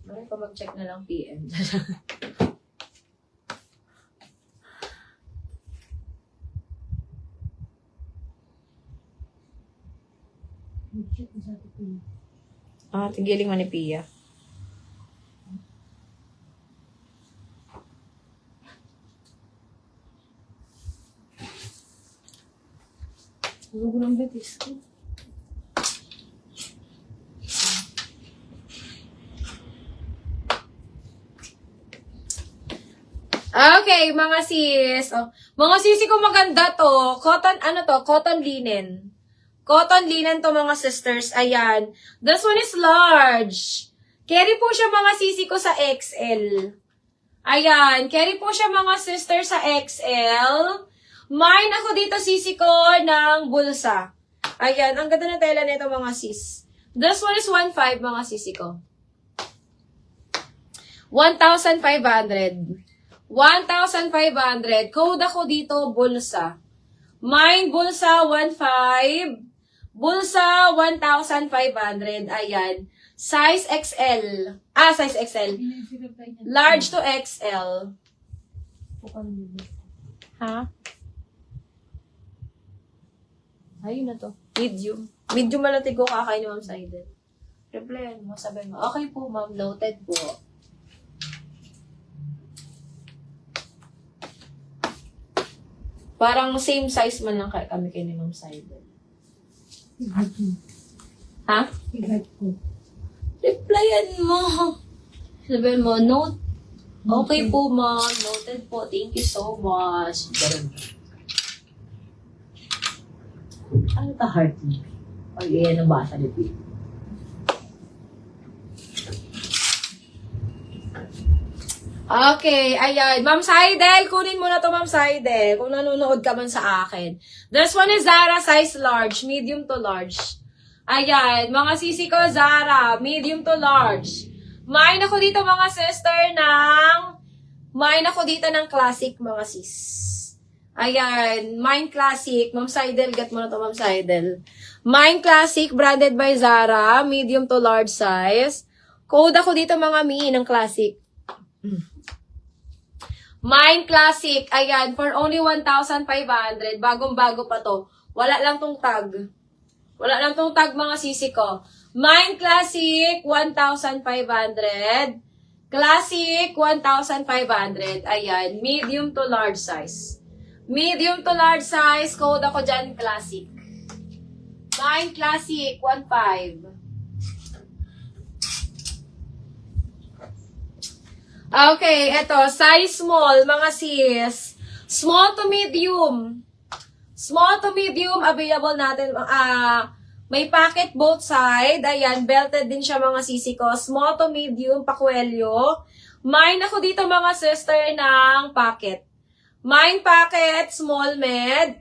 Mari ko mag-check na lang PM. Tigiling mo ni Pia. Huwag ng betis ko. Okay, mga sis. Oh, mga sisi ko maganda to. Cotton, ano to? Cotton linen. Cotton linen to mga sisters. Ayan. This one is large. Carry po siya mga sisi ko sa XL. Ayan. Carry po siya mga sisters sa XL. Mine ako dito sisi ko ng bulsa. Ayan. Ang ganda ng tela nito mga sis. This one is 1.5 mga sisi ko. 1,500. 1,500. Code ako dito, bulsa. Mine, bulsa, 1.5. Bulsa, 1,500. Ayan. Size XL. Size XL. Large to XL. Ha? Ayun na to. Medium. Medium malatig ko kakain ni Ma'am Saiden. Replyan mo, sabi mo, okay po ma'am, noted po. Parang same size man lang kami kay ni Ma'am Saiden. Ha? Replyan mo. Sabihin mo, note. Okay po, ma'am. Noted po. Thank you so much. Ano ta heart mo? Pag iyan ang basa ni Pete. Okay, ayan. Ma'am Saidel, kunin mo na to, Ma'am Saidel. Kung nanonood ka man sa akin. This one is Zara, size large. Medium to large. Ayan. Mga sisi ko, Zara. Medium to large. Mine ako dito, mga sister, Mine ako dito ng classic, mga sis. Ayan. Mine classic. Ma'am Saidel, get mo na to, Ma'am Saidel. Mine classic, branded by Zara. Medium to large size. Code ako dito, mga mi, ng classic. Mine Classic, ayan, for only 1,500. Bagong-bago pa to. Wala lang tong tag. Wala lang tong tag, mga sisi ko. Mine Classic, 1,500. Classic, 1,500. Ayan, medium to large size. Medium to large size, code ako dyan, Classic. Mine Classic, 1,500. Okay, eto, size small, mga sis. Small to medium. Small to medium, available natin. May pocket both side. Ayan, belted din siya, mga sisi ko. Small to medium, pakwelyo. Mine ako dito, mga sister, ng pocket. Mine pocket, small med.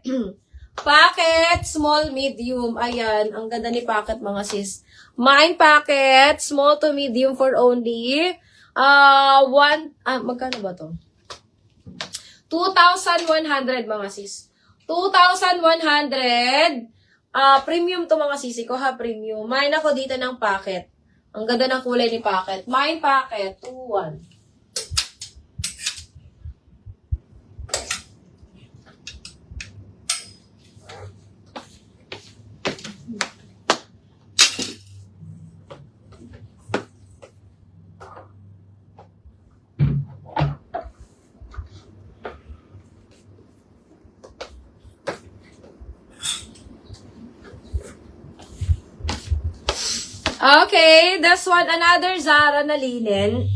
Pocket, small medium. Ayan, ang ganda ni pocket, mga sis. Mine pocket, small to medium for only... magkano ba to? 2,100 mga sis. 2,100. Premium to mga sisi ko ha, premium. Mine ako dito ng packet. Ang ganda ng kulay ni packet. Mine packet, 2,100. Okay, this one, another Zara na linen.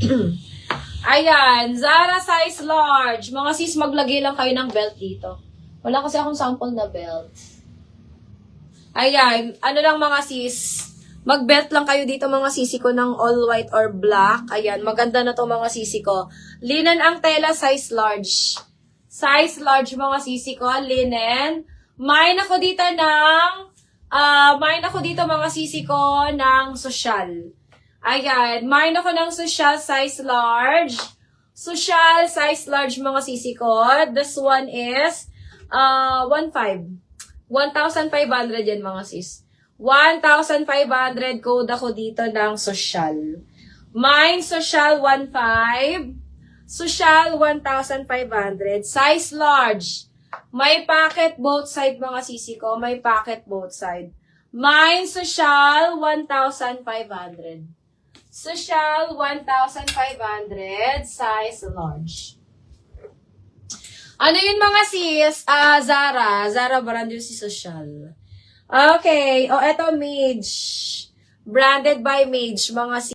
Ayan, Zara size large. Mga sis, maglagay lang kayo ng belt dito. Wala kasi akong sample na belt. Ayan, ano lang mga sis, mag-belt lang kayo dito mga sisi ko ng all white or black. Ayan, maganda na to mga sisi ko. Linen ang tela, size large. Size large mga sisi ko, linen. Mine ako dito mga sisi ko ng social. Ayan, mine ako ng social size large. Social size large mga sisi ko. This one is 1,500. 1,500 yan mga sis. 1,500 code ako dito ng social. Mine, Social 1.5. Social 1,500. Size large. May pocket both side mga sisi ko. May pocket both side. Mine, Social 1,500. Social 1,500. Size large. Ano yun mga sis? Zara. Zara brand yun si Social. Okay. O, eto Mage. Branded by Mage. Mga sis.